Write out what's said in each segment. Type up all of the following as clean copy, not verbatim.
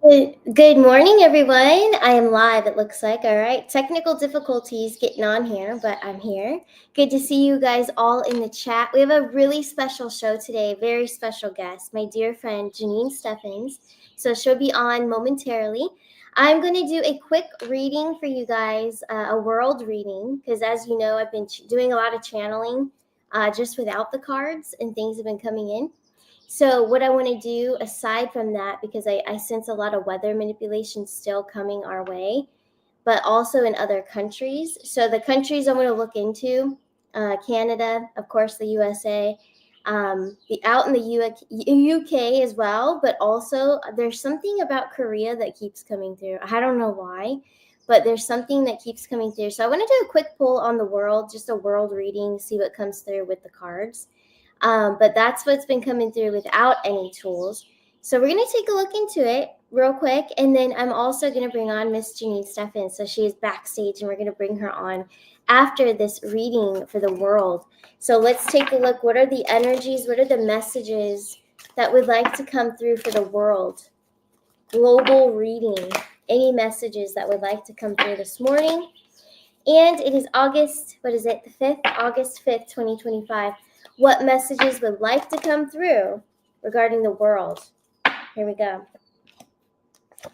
Good morning, everyone. I am live, it looks like. All right. Technical difficulties getting on here, but I'm here. Good to see you guys all in the chat. We have a really special show today, very special guest, my dear friend Janine Steffens. So she'll be on momentarily. I'm going to do a quick reading for you guys, a world reading, because as you know, I've been doing a lot of channeling just without the cards, and things have been coming in. So, what I want to do aside from that, because I sense a lot of weather manipulation still coming our way, but also in other countries. So, the countries I want to look into Canada, of course, the USA, out in the UK as well, but also there's something about Korea that keeps coming through. I don't know why, but there's something that keeps coming through. So, I want to do a quick pull on the world, just a world reading, see what comes through with the cards. But that's what's been coming through without any tools. So we're going to take a look into it real quick. And then I'm also going to bring on Miss Janine Steffen. So she is backstage and we're going to bring her on after this reading for the world. So let's take a look. What are the energies? What are the messages that would like to come through for the world? Global reading. Any messages that would like to come through this morning? And it is August, what is it, the 5th? August 5th, 2025. What messages would like to come through regarding the world? Here we go. All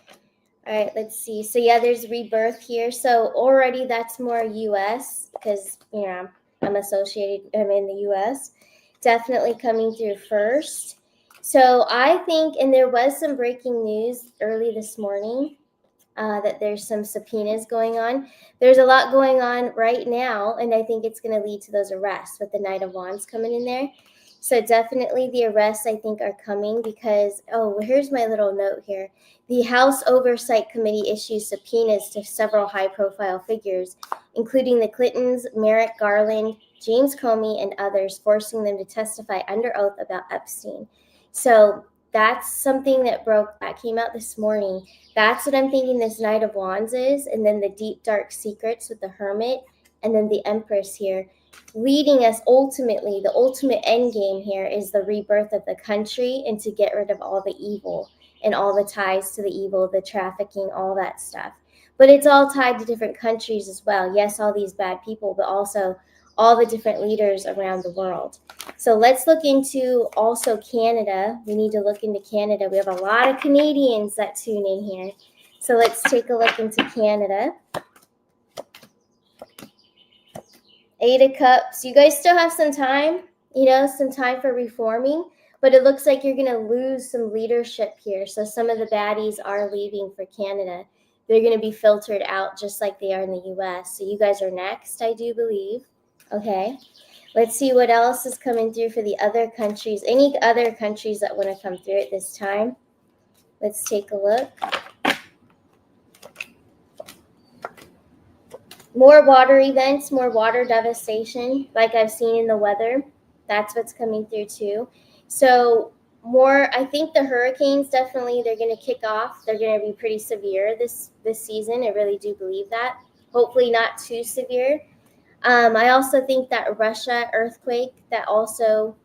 right, let's see. So yeah, there's rebirth here. So already that's more US because, I'm associated, I'm in the US. Definitely coming through first. So I think, and there was some breaking news early this morning that there's some subpoenas going on. There's a lot going on right now, and I think it's going to lead to those arrests with the Knight of Wands coming in there. So definitely the arrests, I think, are coming because, here's my little note here. The House Oversight Committee issues subpoenas to several high-profile figures, including the Clintons, Merrick Garland, James Comey, and others, forcing them to testify under oath about Epstein. So that's something that came out this morning. That's what I'm thinking this Knight of Wands is, and then the deep dark secrets with the Hermit, and then the Empress here, leading us ultimately, the ultimate end game here is the rebirth of the country and to get rid of all the evil and all the ties to the evil, the trafficking, all that stuff. But it's all tied to different countries as well. Yes, all these bad people, but also all the different leaders around the world. So let's look into also Canada. We need to look into Canada. We have a lot of Canadians that tune in here. So let's take a look into Canada. Eight of Cups. You guys still have some time, some time for reforming, but it looks like you're going to lose some leadership here. So some of the baddies are leaving for Canada. They're going to be filtered out just like they are in the US. So you guys are next, I do believe. Okay. Let's see what else is coming through for the other countries. Any other countries that want to come through at this time? Let's take a look. More water events, more water devastation, like I've seen in the weather. That's what's coming through too. So I think the hurricanes definitely, they're going to kick off. They're going to be pretty severe this season. I really do believe that. Hopefully not too severe. I also think that Russia earthquake that also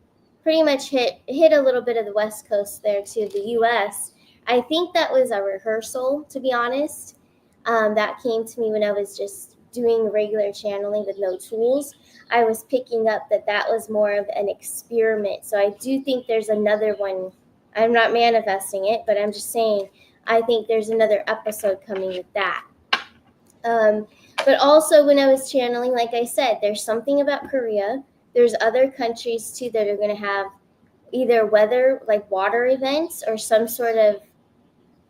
pretty much hit a little bit of the West Coast there too, the U.S. I think that was a rehearsal, to be honest. That came to me when I was just doing regular channeling with no tools. I was picking up that was more of an experiment. So I do think there's another one. I'm not manifesting it, but I'm just saying I think there's another episode coming with that. But also when I was channeling, like I said, there's something about Korea. There's other countries too that are going to have either weather, like water events, or some sort of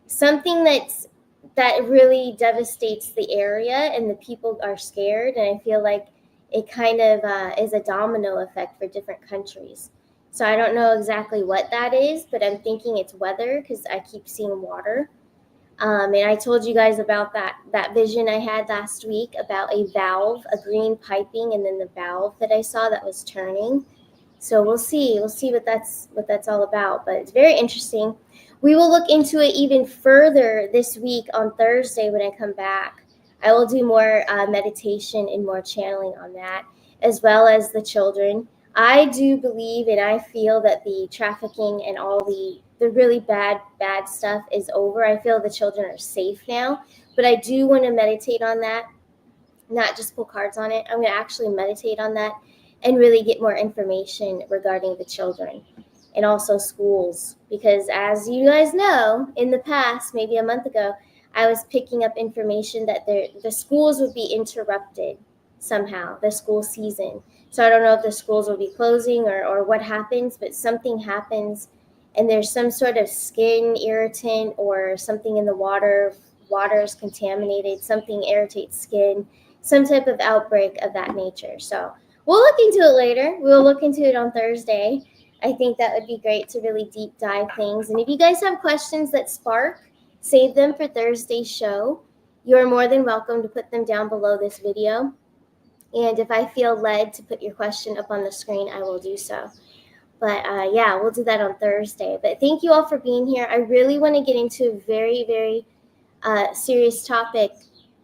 something that really devastates the area and the people are scared. And I feel like it kind of is a domino effect for different countries. So I don't know exactly what that is, but I'm thinking it's weather because I keep seeing water. And I told you guys about that vision I had last week about a valve, a green piping, and then the valve that I saw that was turning. So we'll see what that's all about. But it's very interesting. We will look into it even further this week on Thursday when I come back. I will do more meditation and more channeling on that, as well as the children. I do believe and I feel that the trafficking and all the the really bad stuff is over. I feel the children are safe now, but I do want to meditate on that, not just pull cards on it. I'm going to actually meditate on that and really get more information regarding the children and also schools. Because as you guys know, in the past, maybe a month ago, I was picking up information that the schools would be interrupted somehow, the school season. So I don't know if the schools will be closing or what happens, but something happens and there's some sort of skin irritant or something in the water is contaminated, something irritates skin, some type of outbreak of that nature. So we'll look into it later. We'll look into it on Thursday. I think that would be great to really deep dive things. And if you guys have questions that spark, save them for Thursday's show. You're more than welcome to put them down below this video. And if I feel led to put your question up on the screen, I will do so. But yeah, we'll do that on Thursday. But thank you all for being here. I really want to get into a very, very serious topic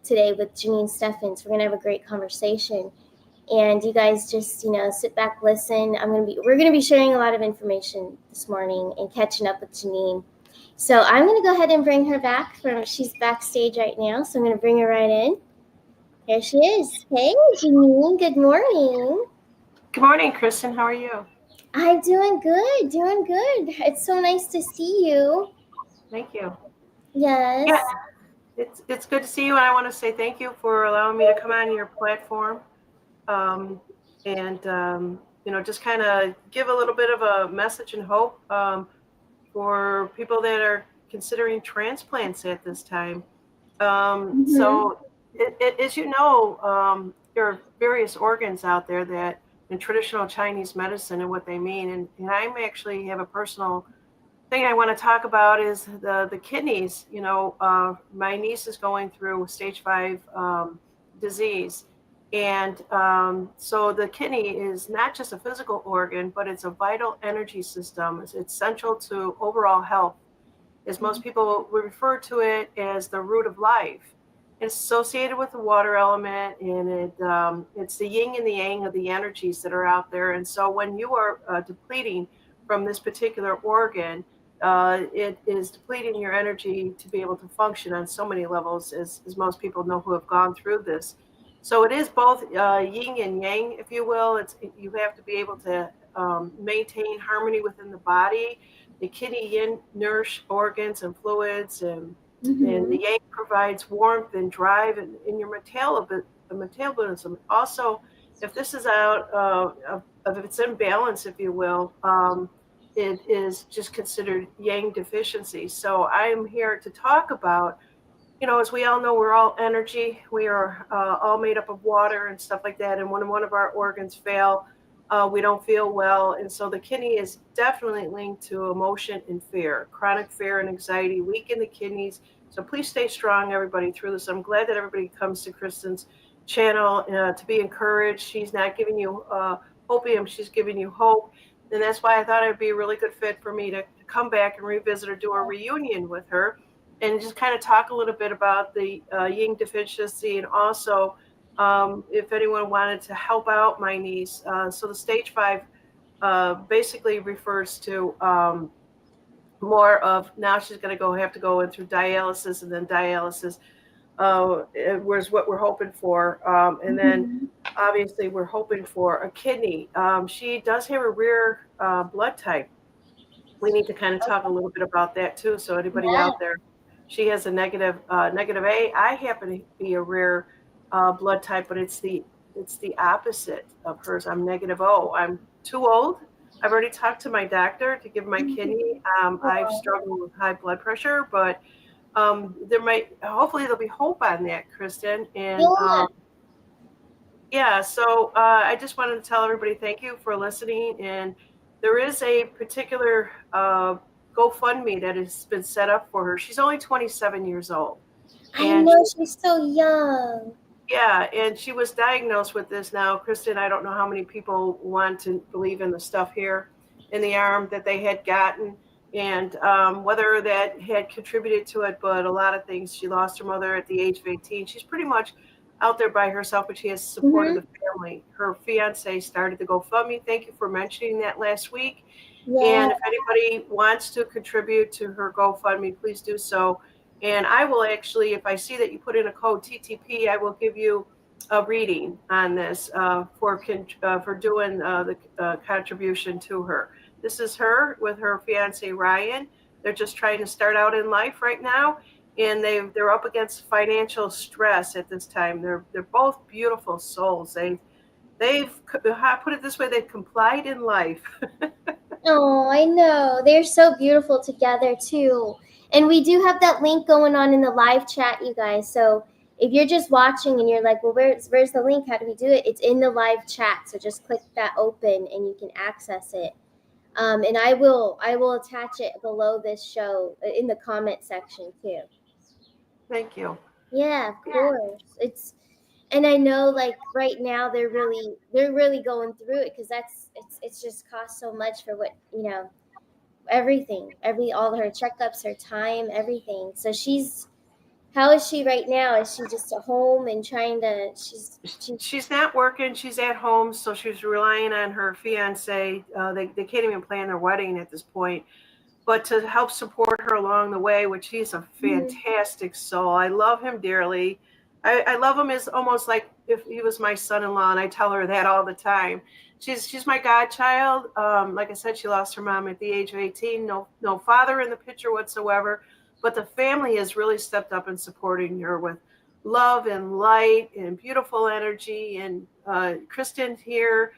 today with Janine Steffens. We're going to have a great conversation. And you guys just, sit back, listen. We're going to be sharing a lot of information this morning and catching up with Janine. So I'm going to go ahead and bring her back. She's backstage right now, so I'm going to bring her right in. Here she is. Hey, Janine. Good morning. Good morning, Kristen. How are you? I'm doing good. It's so nice to see you. Thank you. Yes. Yeah, it's good to see you, and I want to say thank you for allowing me to come on your platform, and just kind of give a little bit of a message and hope for people that are considering transplants at this time. So, as you know, there are various organs out there that in traditional Chinese medicine and what they mean, and I actually have a personal thing I want to talk about is the kidneys. My niece is going through stage 5 disease, and so the kidney is not just a physical organ, but it's a vital energy system. It's central to overall health, as most people would refer to it as the root of life. It's associated with the water element, and it's the yin and the yang of the energies that are out there. And so when you are depleting from this particular organ, it is depleting your energy to be able to function on so many levels, as most people know who have gone through this. So it is both yin and yang, if you will. You have to be able to maintain harmony within the body. The kidney yin nourish organs and fluids, and the yang provides warmth and drive in your metabolism. Also, if this is out of its imbalance, if you will, it is just considered yang deficiency. So I am here to talk about, as we all know, we're all energy. We are all made up of water and stuff like that. And when one of our organs fail, we don't feel well. And so the kidney is definitely linked to emotion and fear. Chronic fear and anxiety weaken the kidneys. So please stay strong, everybody, through this. I'm glad that everybody comes to Kristen's channel to be encouraged. She's not giving you opium, she's giving you hope. And that's why I thought it'd be a really good fit for me to come back and revisit or do a reunion with her and just kind of talk a little bit about the yin deficiency, and also if anyone wanted to help out my niece. So the stage 5 basically refers to more of, now she's going to have to go in through dialysis, and then dialysis was what we're hoping for. And then obviously we're hoping for a kidney. She does have a rare blood type. We need to kind of talk a little bit about that too. So anybody out there, she has a negative A. I happen to be a rare blood type, but it's the opposite of hers. I'm negative O. I'm too old. I've already talked to my doctor to give my kidney. I've struggled with high blood pressure, but hopefully there'll be hope on that, Kristen. And so I just wanted to tell everybody thank you for listening. And there is a particular GoFundMe that has been set up for her. She's only 27 years old. I know, she's so young. Yeah, and she was diagnosed with this. Now, Kristen, I don't know how many people want to believe in the stuff here in the arm that they had gotten, and whether that had contributed to it, but a lot of things. She lost her mother at the age of 18. She's pretty much out there by herself, but she has supported the family. Her fiance started the GoFundMe. Thank you for mentioning that last week. Yeah. And if anybody wants to contribute to her GoFundMe, please do so. And I will actually, if I see that you put in a code TTP, I will give you a reading on this for doing the contribution to her. This is her with her fiance Ryan. They're just trying to start out in life right now, and they're up against financial stress at this time. They're both beautiful souls. They've put it this way, they've complied in life. Oh, I know. They're so beautiful together too. And we do have that link going on in the live chat, you guys. So if you're just watching and you're like, well, where's the link? How do we do it? It's in the live chat. So just click that open and you can access it. And I will attach it below this show in the comment section too. Thank you. Yeah, of course. And I know like right now they're really going through it because it's just cost so much for what everything, all her checkups, her time, everything. So how is she right now? Is she just at home and trying to? She's not working. She's at home, so she's relying on her fiance. They can't even plan their wedding at this point, but to help support her along the way, which he's a fantastic soul. I love him dearly. I love him as almost like if he was my son-in-law, and I tell her that all the time. She's my godchild. Like I said, she lost her mom at the age of 18. No father in the picture whatsoever, but the family has really stepped up in supporting her with love and light and beautiful energy. And Kristen here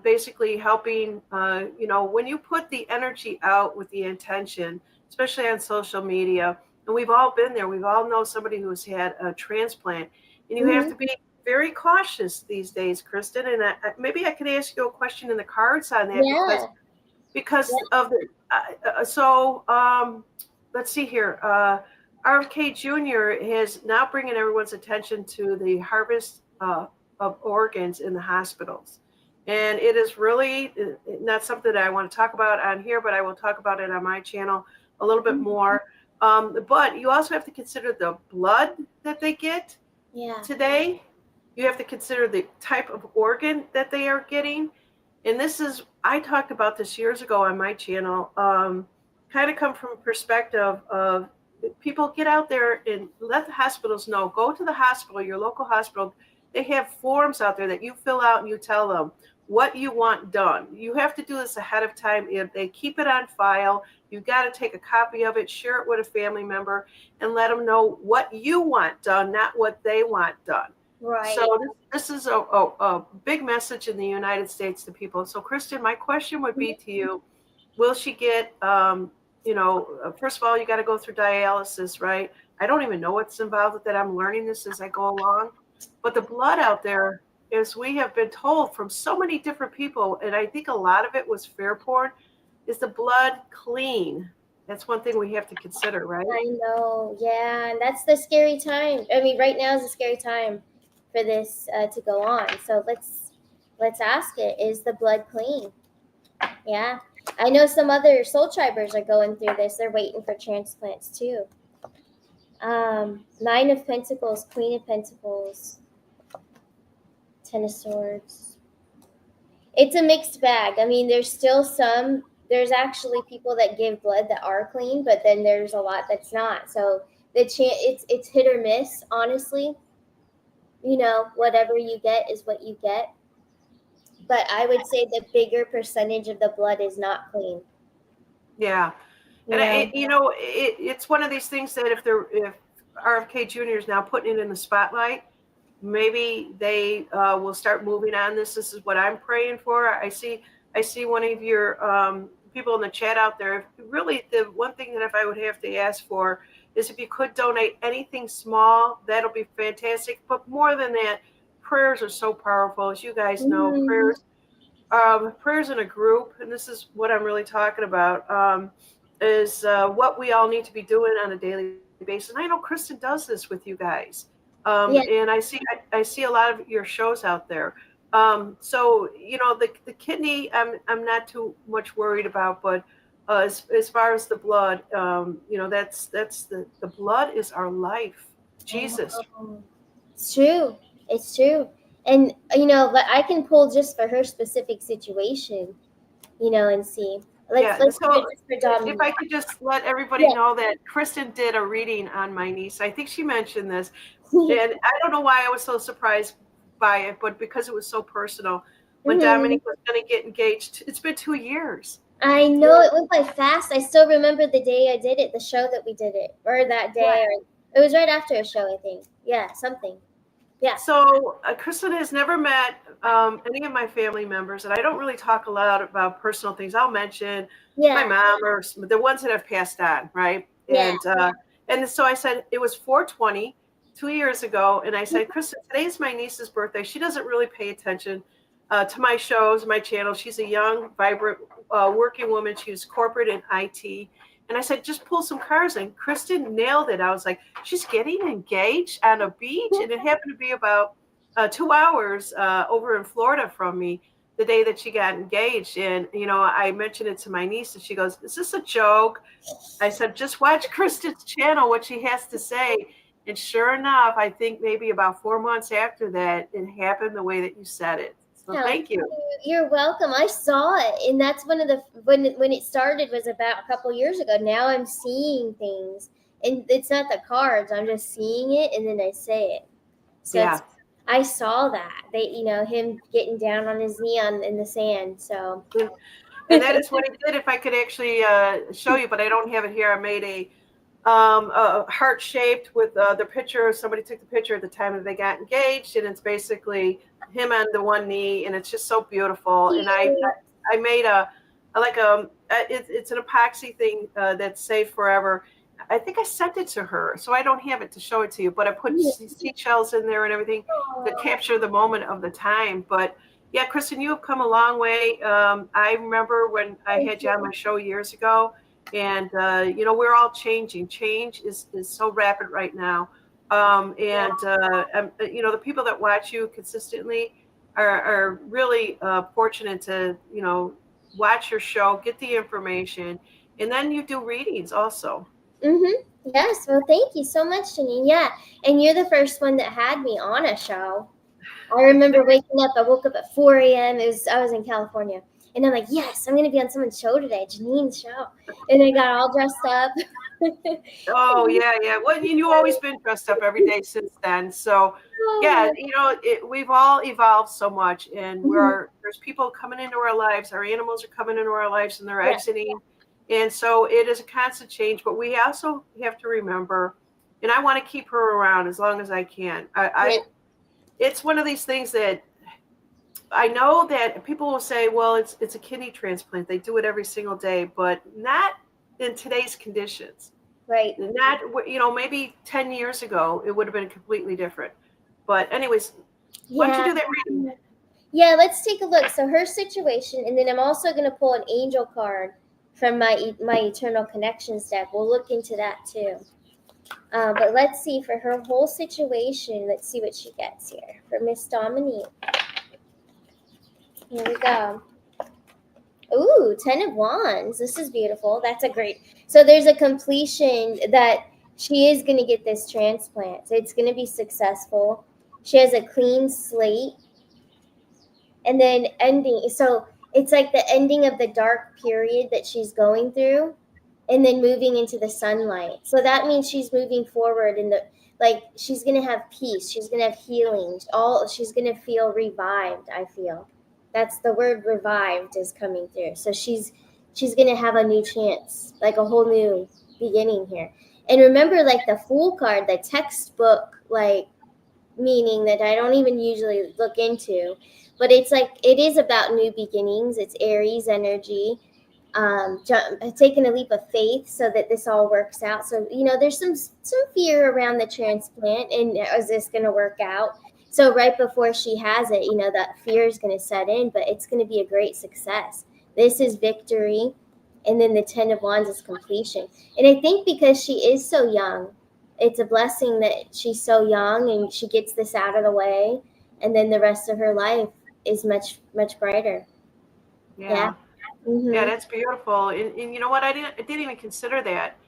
basically helping, when you put the energy out with the intention, especially on social media, and we've all been there, we've all know somebody who's had a transplant, and you have to be very cautious these days, Kristen. And maybe I could ask you a question in the cards on that Yeah. because of the, let's see here. RFK Jr. is now bringing everyone's attention to the harvest of organs in the hospitals. And it is really not something that I want to talk about on here, but I will talk about it on my channel a little bit more. But you also have to consider the blood that they get today. You have to consider the type of organ that they are getting. And I talked about this years ago on my channel, kind of come from a perspective of people get out there and let the hospitals know, go to the hospital, your local hospital. They have forms out there that you fill out and you tell them what you want done. You have to do this ahead of time. If they keep it on file, you got to take a copy of it, share it with a family member, and let them know what you want done, not what they want done. Right. So this is a big message in the United States to people. So Kristen, my question would be to you, will she get, first of all, you got to go through dialysis, right? I don't even know what's involved with that. I'm learning this as I go along. But the blood out there, as we have been told from so many different people, and I think a lot of it was fair porn, is the blood clean? That's one thing we have to consider, right? I know, yeah, and that's the scary time. I mean, right now is a scary time for this to go on. So let's ask it: is the blood clean? Yeah, I know some other soul tribers are going through this. They're waiting for transplants too. Nine of Pentacles, Queen of Pentacles, Ten of Swords. It's a mixed bag. I mean, there's actually people that give blood that are clean, but then there's a lot that's not. So it's hit or miss, honestly. Whatever you get is what you get. But I would say the bigger percentage of the blood is not clean. Yeah. And it's one of these things that if RFK Jr. is now putting it in the spotlight, maybe they will start moving on this. This is what I'm praying for. I see one of your people in the chat out there. Really, the one thing that if I would have to ask for is if you could donate anything small, that'll be fantastic. But more than that, prayers are so powerful. As you guys know, prayers in a group, and this is what I'm really talking about, is what we all need to be doing on a daily basis. And I know Kristen does this with you guys. And I see a lot of your shows out there. So the kidney, I'm not too much worried about, but as far as the blood, that's the blood is our life. Jesus. It's true. And I can pull just for her specific situation. and see. Let's Yeah. do So it just for if Dominique. I could just let everybody Yeah. know that Kristen did a reading on my niece. I think she mentioned this, and I don't know why I was so surprised by it, but because it was so personal. When Mhm. Dominique was going to get engaged, it's been 2 years. I know it went by fast. I still remember the day I did it, the show that we did it, or that Yeah. day, or it was right after a show, I think. Yeah, something. Yeah. So Kristen has never met any of my family members, and I don't really talk a lot about personal things. I'll mention my Yeah. mom or the ones that have passed on, right? Yeah. And so I said it was 420, 2 years ago, and I said, Kristen, today's my niece's birthday. She doesn't really pay attention to my shows, my channel. She's a young, vibrant, working woman. She's corporate in IT. And I said, just pull some cards. And Kristen nailed it. I was like, she's getting engaged on a beach. And it happened to be about 2 hours over in Florida from me the day that she got engaged. And, I mentioned it to my niece and she goes, is this a joke? I said, just watch Kristen's channel, what she has to say. And sure enough, I think maybe about 4 months after that, it happened the way that you said it. So How thank you. You're welcome. I saw it, and that's one of the when it started was about a couple years ago. Now I'm seeing things, and it's not the cards. I'm just seeing it, and then I say it. So Yeah. I saw that him getting down on his knee in the sand. So And that is what I did. If I could actually show you, but I don't have it here. I made a heart shaped with the picture. Somebody took the picture at the time that they got engaged, and it's basically him on the one knee, and it's just so beautiful. And I made it's an epoxy thing that's safe forever. I think I sent it to her, so I don't have it to show it to you. But I put seashells in there and everything to capture the moment of the time. But yeah, Kristen, you have come a long way. I remember when I had you on my show years ago, and we're all changing. Change is so rapid right now, the people that watch you consistently are really fortunate to watch your show, get the information, and then you do readings also. Yes. Well, thank you so much, Janine. Yeah, and you're the first one that had me on a show. I remember waking up. I woke up at 4 a.m. I was in California, and I'm like, yes, I'm gonna be on someone's show today, Janine's show, and I got all dressed up. Oh yeah. Well, you've always been dressed up every day since then. So yeah, we've all evolved so much, and there's people coming into our lives. Our animals are coming into our lives, and they're exiting, and so it is a constant change. But we also have to remember, and I want to keep her around as long as I can. It's one of these things that I know that people will say, well, it's a kidney transplant. They do it every single day, but not in today's conditions. Right. Not, maybe 10 years ago, it would have been completely different. But anyways, why don't you do that reading? Yeah, let's take a look. So her situation, and then I'm also going to pull an angel card from my Eternal Connections deck. We'll look into that too. But let's see for her whole situation. Let's see what she gets here for Miss Dominique. Here we go. Ooh, 10 of Wands. This is beautiful. That's a great. So there's a completion that she is going to get this transplant. So it's going to be successful. She has a clean slate. And then ending. So it's like the ending of the dark period that she's going through and then moving into the sunlight. So that means she's moving forward she's going to have peace. She's going to have healing. She's going to feel revived, I feel. That's the word revived is coming through. So she's going to have a new chance, like a whole new beginning here. And remember, like the Fool card, the textbook, like meaning that I don't even usually look into, but it's like it is about new beginnings. It's Aries energy, taking a leap of faith so that this all works out. So there's some fear around the transplant, and is this going to work out? So right before she has it, that fear is going to set in, but it's going to be a great success. This is victory, and then the 10 of Wands is completion. And I think because she is so young, it's a blessing that she's so young and she gets this out of the way, and then the rest of her life is much, much brighter. Yeah. Mm-hmm. Yeah, that's beautiful. And you know what? I didn't even consider that.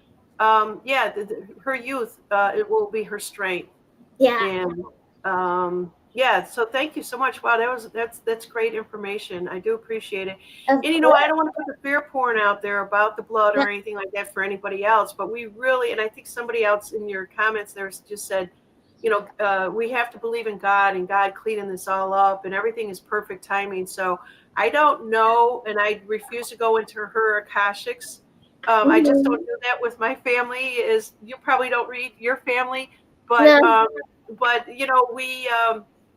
Her youth, it will be her strength. Yeah. And Yeah, so thank you so much. Wow, that's great information. I do appreciate it. Of And I course. don't want to put the fear porn out there about the blood or anything like that for anybody else, but we really, and I think somebody else in your comments there just said, we have to believe in God and God cleaning this all up and everything is perfect timing. So I don't know, and I refuse to go into her Akashics. I just don't Mhm. do that with my family. Is you probably don't read your family, No, but we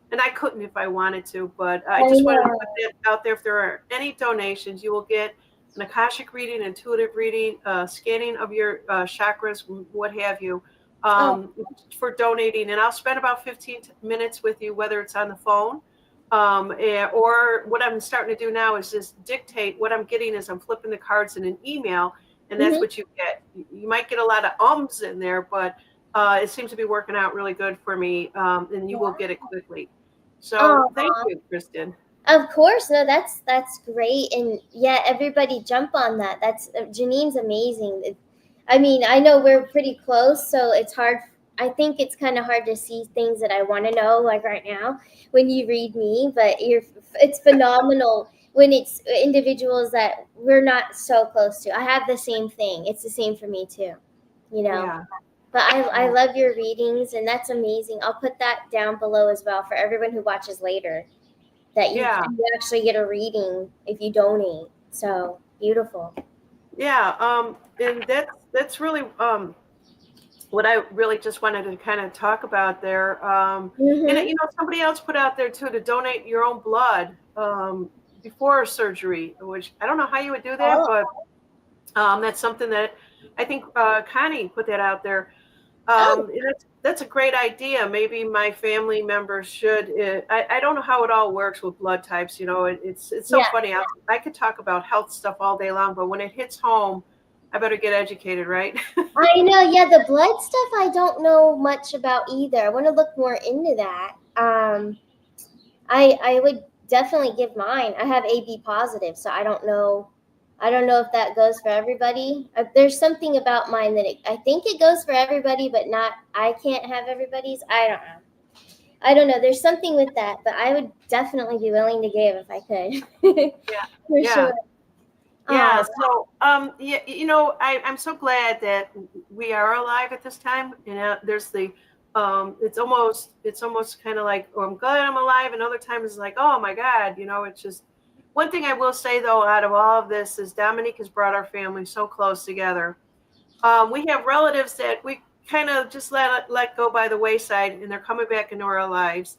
and I couldn't if I wanted to, but I I just wanted to know. put that out there. If there are any donations, you will get an Akashic reading, intuitive reading, scanning of your chakras, what have you, Oh, um, for donating. And I'll spend about 15 minutes with you, whether it's on the phone. Or what I'm starting to do now is just dictate what I'm getting as I'm flipping the cards in an email, and that's hmm. what you get. You might get a lot of ums in there, but it seems to be working out really good for me, and you will get it quickly. So thank Oh, you, Kristen. of course. No, that's great. And yeah, everybody jump on that. That's Janine's amazing. I mean, I know we're pretty close, so it's hard. I think it's kind of hard to see things that I want to know, like right now when you read me. But it's phenomenal when it's individuals that we're not so close to. I have the same thing. It's the same for me too. You know. Yeah, But I yeah, love your readings, and that's amazing. I'll put that down below as well for everyone who watches later. That yeah, you actually get a reading if you donate. So beautiful. yeah. And that's really what I really just wanted to kind of talk about there. And Mm-hmm. somebody else put out there too to donate your own blood before surgery, which I don't know how you would do that, Oh, but that's something that I think Connie put that out there. oh, And that's a great idea. Maybe my family members should. I don't know how it all works with blood types. It's so yeah. funny. I could talk about health stuff all day long, but when it hits home, I better get educated, right? I know. Yeah, the blood stuff I don't know much about either. I want to look more into that. I would definitely give mine. I have AB positive, so I don't know. I don't know if that goes for everybody. There's something about mine that I think it goes for everybody, but not. I can't have everybody's. I don't know. I don't know. There's something with that, but I would definitely be willing to give if I could, Yeah, for yeah. sure. Yeah, Oh, so yeah, I'm so glad that we are alive at this time. There's the it's almost kind of like, oh, I'm glad I'm alive, and other times it's like, oh my God, it's just one thing I will say though, out of all of this is Dominique has brought our family so close together. We have relatives that we kind of just let go by the wayside, and they're coming back into our lives,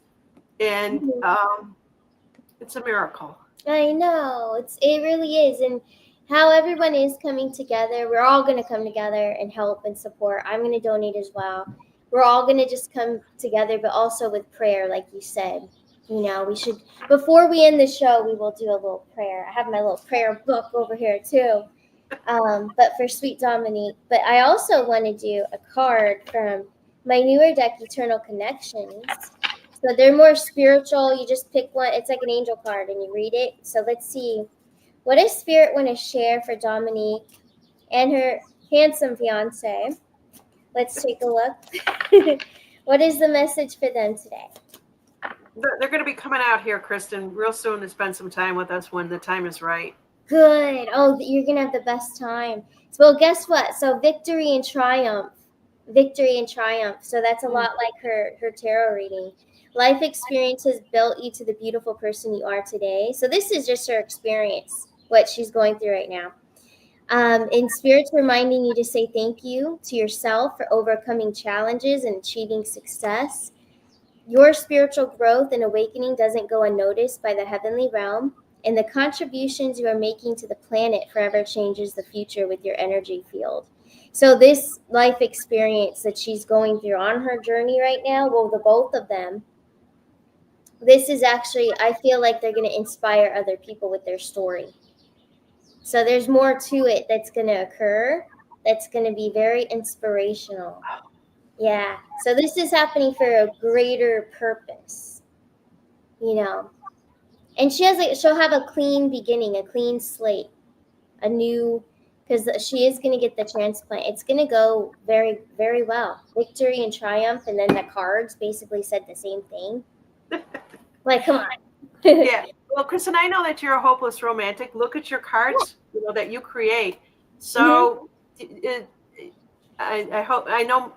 and mhm. it's a miracle. I know. It really is, and how everyone is coming together. We're all going to come together and help and support. I'm going to donate as well. We're all going to just come together, but also with prayer, like you said. We should, before we end the show, we will do a little prayer. I have my little prayer book over here too. But for Sweet Dominique. But I also want to do a card from my newer deck, Eternal Connections. So they're more spiritual. You just pick one. It's like an angel card, and you read it. So let's see. What does Spirit want to share for Dominique and her handsome fiance? Let's take a look. What is the message for them today? They're going to be coming out here, Kristen, real soon to spend some time with us when the time is right. Good. Oh, you're going to have the best time. Well, guess what? So victory and triumph. Victory and triumph. So that's a Mm. lot like her tarot reading. Life experience has built you to the beautiful person you are today. So this is just her experience, what she's going through right now. And Spirit's reminding you to say thank you to yourself for overcoming challenges and achieving success. Your spiritual growth and awakening doesn't go unnoticed by the heavenly realm, and the contributions you are making to the planet forever changes the future with your energy field. So, this life experience that she's going through on her journey right now, well, the both of them, this is actually, I feel like they're going to inspire other people with their story. So, there's more to it that's going to occur that's going to be very inspirational. Yeah. So, this is happening for a greater purpose, you know. And she'll have a clean beginning, a clean slate, a new, because she is going to get the transplant. It's going to go very, very well. Victory and triumph, and then the cards basically said the same thing. Like, come on. Yeah. Well, Kristen, I know that you're a hopeless romantic. Look at your cards, that you create. Hmm. So, I hope I know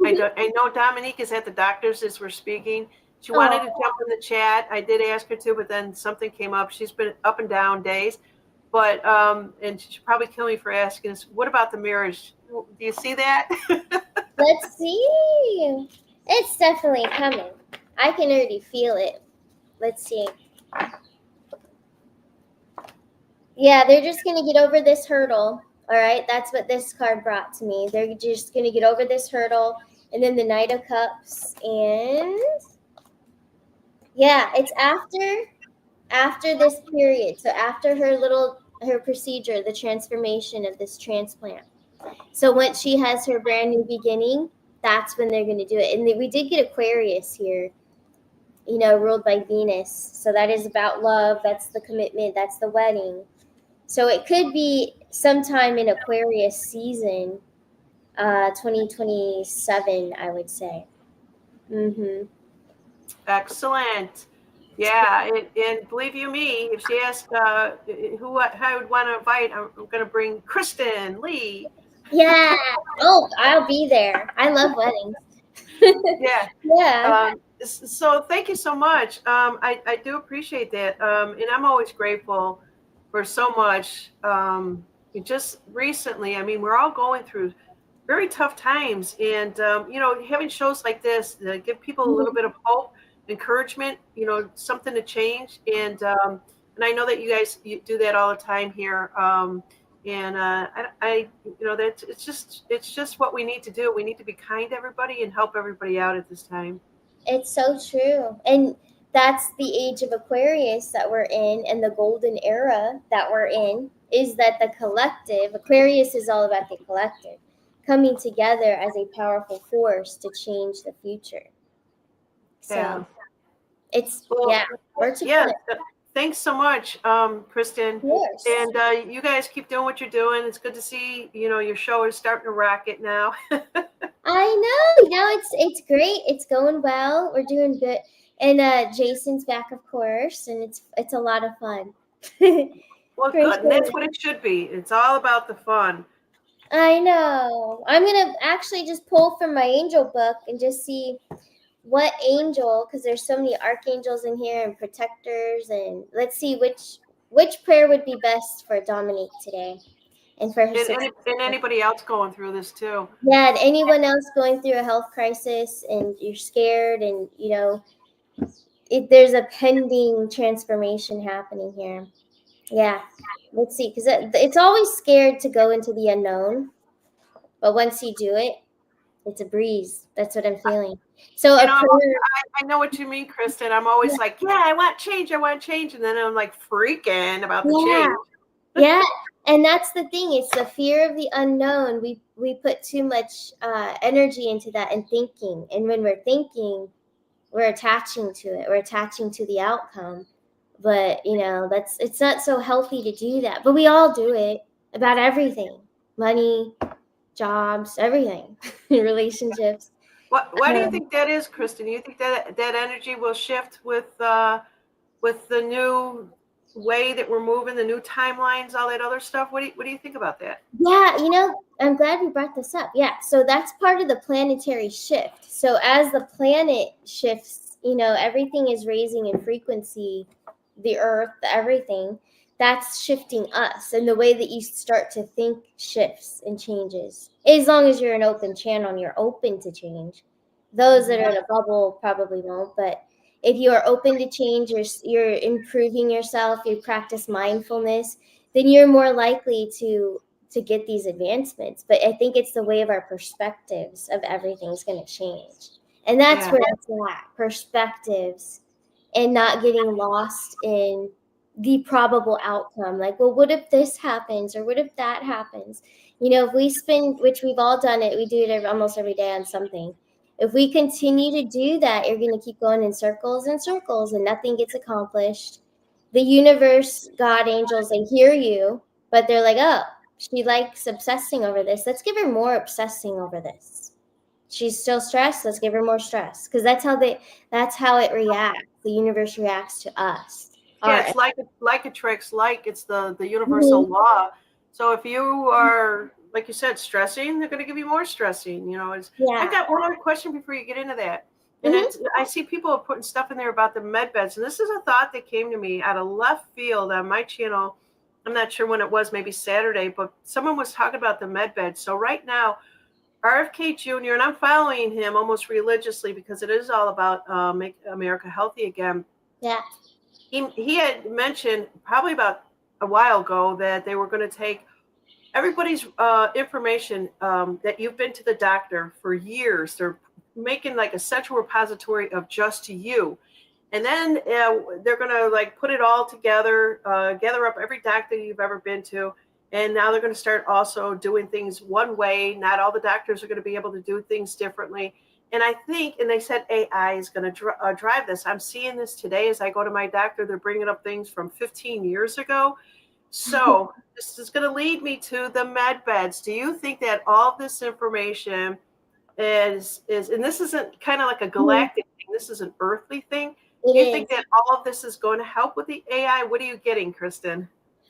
Dominique is at the doctor's as we're speaking. She wanted to Oh, jump in the chat. I did ask her to, but then something came up. She's been up and down days, but and she'll probably kill me for asking us. What about the marriage? Do you see that? let's see. It's definitely coming. I can already feel it. Let's see. Yeah, they're just going to get over this hurdle. All right. That's what this card brought to me. They're just going to get over this hurdle. And then the Knight of Cups. And yeah, it's after this period. So after her procedure, the transformation of this transplant. So once she has her brand new beginning, that's when they're going to do it. And we did get Aquarius here, ruled by Venus. So that is about love. That's the commitment. That's the wedding. So it could be sometime in Aquarius season, 2027, I would say. Mm-hmm. Excellent. Yeah, and believe you me, if she asked who I would want to invite, I'm going to bring Kristen Lee. Yeah. Oh, I'll be there. I love weddings. Yeah. Yeah. So thank you so much. I do appreciate that. And I'm always grateful for so much. Just recently, I mean, we're all going through very tough times. And, having shows like this give people a little bit of hope, encouragement, something to change. And I know that you do that all the time here. And that it's just what we need to do. We need to be kind to everybody and help everybody out at this time. It's so true. And that's the age of Aquarius that we're in, and the golden era that we're in is that the collective, Aquarius is all about the collective, coming together as a powerful force to change the future. So Yeah. it's, Well, yeah, we're yeah. together. Thanks so much, Kristen. Of course. And you guys keep doing what you're doing. It's good to see, your show is starting to rocket now. I know. No, it's great. It's going well. We're doing good. And Jason's back, of course, and it's a lot of fun. Well, For good. And that's sure. what it should be. It's all about the fun. I know. I'm gonna actually just pull from my angel book and just see what angel, because there's so many archangels in here and protectors, and let's see which prayer would be best for Dominique today and for her success. And anybody else going through this too. Yeah, and anyone else going through a health crisis and you're scared, and there's a pending transformation happening here. Yeah, let's see, because it's always scared to go into the unknown, but once you do it, it's a breeze. That's what I'm feeling. So a prayer. I know what you mean, Kristen. I'm always like, yeah, I want change. And then I'm like freaking about the Yeah, change. yeah, and that's the thing. It's the fear of the unknown. We put too much energy into that and thinking, and when we're thinking, we're attaching to it. We're attaching to the outcome. But it's not so healthy to do that. But we all do it about everything: money, jobs, everything, relationships. Why do you think that is, Kristen? Do you think that energy will shift with the new way that we're moving, the new timelines, all that other stuff? What do you think about that? Yeah, I'm glad we brought this up. Yeah, so that's part of the planetary shift. So as the planet shifts, everything is raising in frequency, the earth, everything. That's shifting us, and the way that you start to think shifts and changes. As long as you're an open channel and you're open to change. Those that are in a bubble probably won't, but if you are open to change, you're improving yourself, you practice mindfulness, then you're more likely to get these advancements. But I think it's the way of our perspectives of everything's going to change, and that's where it's at, perspectives, and not getting lost in the probable outcome. Like, well, what if this happens, or what if that happens? If we spend, which we've all done it, we do it almost every day on something. If we continue to do that, you're going to keep going in circles and circles, and nothing gets accomplished. The universe, God, angels, they hear you, but they're like, oh, she likes obsessing over this. Let's give her more obsessing over this. She's still stressed. Let's give her more stress, because that's how it reacts. The universe reacts to us. Yeah, Our it's like a tricks, like it's the universal Mhm. law. So if you are, like you said, stressing, they're going to give you more stressing. I've Yeah. got one other question before you get into that. And Hmm. I see people putting stuff in there about the med beds. And this is a thought that came to me out of left field on my channel. I'm not sure when it was, maybe Saturday, but someone was talking about the med beds. So right now, RFK Jr., and I'm following him almost religiously because it is all about make America healthy again. Yeah. He had mentioned probably about a while ago that they were going to take everybody's information that you've been to the doctor for years. They're making like a central repository of just you. And then they're going to like put it all together, gather up every doctor you've ever been to. And now they're going to start also doing things one way. Not all the doctors are going to be able to do things differently. And I think, and they said AI is going to drive this. I'm seeing this today as I go to my doctor. They're bringing up things from 15 years ago. So this is going to lead me to the med beds. Do you think that all this information is, and this isn't kind of like a galactic thing, this is an earthly thing? It Do you think is. that all of this is going to help with the AI? What are you getting, Kristen?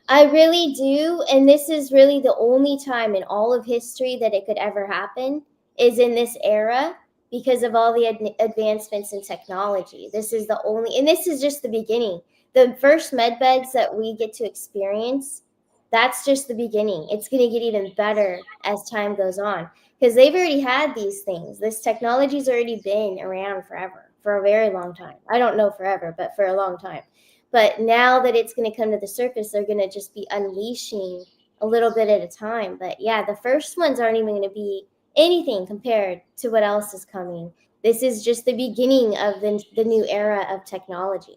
I really do, and this is really the only time in all of history that it could ever happen is in this era, because of all the advancements in technology. This is the only, and this is just the beginning. The first med beds that we get to experience, that's just the beginning. It's going to get even better as time goes on, because they've already had these things. This technology's already been around forever, for a very long time. I don't know forever, but for a long time. But now that it's going to come to the surface, they're going to just be unleashing a little bit at a time. But yeah, the first ones aren't even going to be anything compared to what else is coming. This is just the beginning of the new era of technology.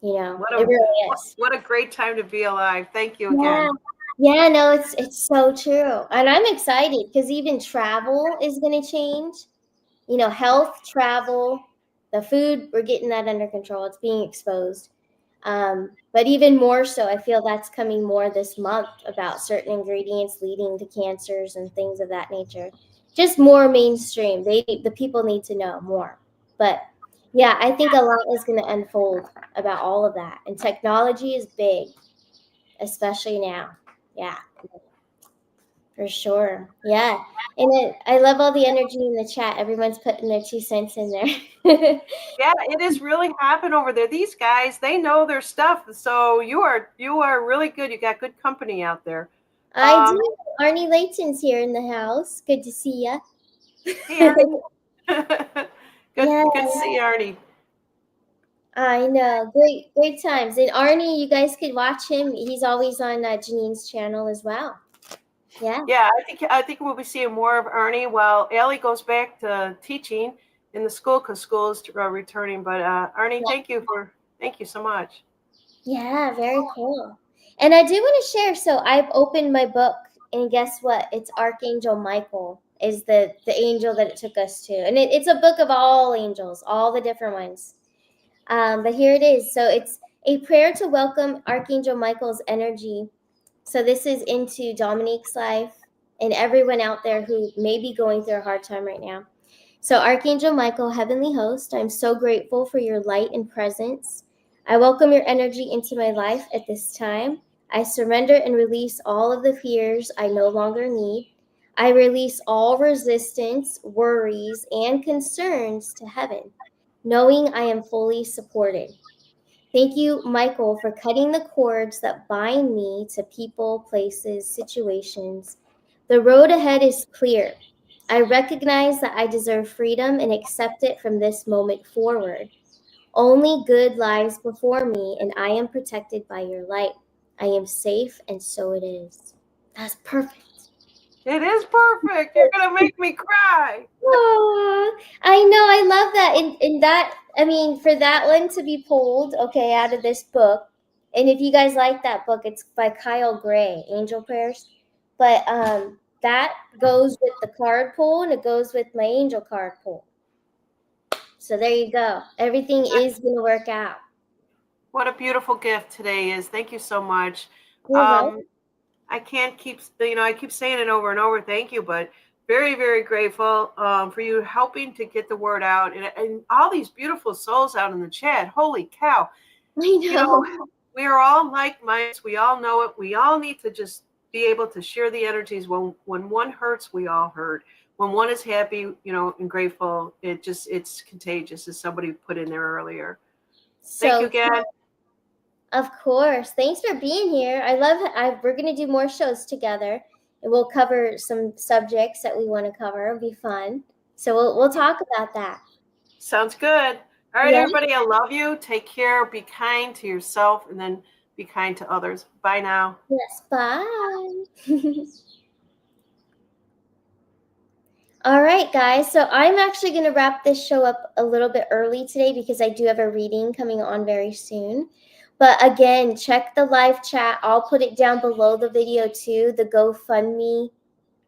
What It a really is. what a great time to be alive. Thank you Yeah. again. Yeah, no, it's so true. And I'm excited because even travel is going to change. Health, travel, the food, we're getting that under control. It's being exposed. But even more so, I feel that's coming more this month about certain ingredients leading to cancers and things of that nature. Just more mainstream. The people need to know more. But yeah, I think a lot is going to unfold about all of that. And technology is big, especially now. Yeah, for sure. Yeah. And I love all the energy in the chat. Everyone's putting their 2 cents in there. Yeah, it is really happening over there. These guys, they know their stuff. So you are really good. You got good company out there. I Um, do. Arnie Layton's here in the house. Good to see ya. Hey, Arnie. good, Yeah, good to see you, Arnie. I know. Great, great times. And Arnie, you guys could watch him. He's always on Janine's channel as well. Yeah. Yeah, I think we'll be seeing more of Arnie while Allie goes back to teaching in the school because school is returning. But Arnie, thank you so much. Yeah, very cool. And I do want to share. So I've opened my book, and guess what? It's Archangel Michael is the angel that it took us to, and it's a book of all angels, all the different ones. But here it is. So it's a prayer to welcome Archangel Michael's energy. So this is into Dominique's life and everyone out there who may be going through a hard time right now. So, Archangel Michael, heavenly host, I'm so grateful for your light and presence. I welcome your energy into my life at this time. I surrender and release all of the fears I no longer need. I release all resistance, worries, and concerns to heaven, knowing I am fully supported. Thank you, Michael, for cutting the cords that bind me to people, places, situations. The road ahead is clear. I recognize that I deserve freedom and accept it from this moment forward. Only good lies before me, and I am protected by your light. I am safe, and so it is. That's perfect. It is perfect. You're gonna make me cry. Aw, I know, I love that. In that, I mean, for that one to be pulled, okay, out of this book, and if you guys like that book, it's by Kyle Gray, Angel Prayers. But that goes with the card pull, and it goes with my angel card pull. So there you go. Everything is gonna work out. What a beautiful gift today is. Thank you so much. You're welcome. Um, I can't keep, I keep saying it over and over. Thank you, but very, very grateful for you helping to get the word out, and all these beautiful souls out in the chat. Holy cow. I You know. know, we are all like minds. We all know it. We all need to just be able to share the energies. When one hurts, we all hurt. When one is happy, and grateful, it's contagious, as somebody put in there earlier. Thank you So again. of course. Thanks for being here. I love it. We're going to do more shows together, and we'll cover some subjects that we want to cover. It'll be fun. So we'll talk about that. Sounds good. All right, Yeah. everybody, I love you. Take care. Be kind to yourself, and then be kind to others. Bye now. Yes, bye. All right, guys. So I'm actually going to wrap this show up a little bit early today because I do have a reading coming on very soon. But again, check the live chat. I'll put it down below the video too, the GoFundMe,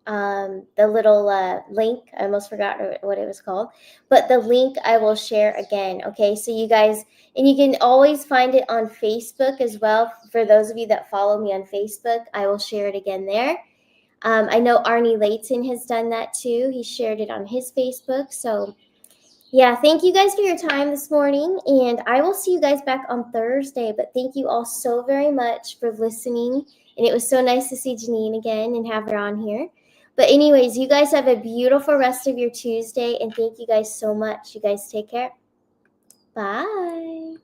the little link. I almost forgot what it was called. But the link I will share again. Okay, so you guys, and you can always find it on Facebook as well. For those of you that follow me on Facebook, I will share it again there. I know Arnie Layton has done that too. He shared it on his Facebook. So, yeah, thank you guys for your time this morning. And I will see you guys back on Thursday. But thank you all so very much for listening. And it was so nice to see Janine again and have her on here. But, anyways, you guys have a beautiful rest of your Tuesday. And thank you guys so much. You guys take care. Bye.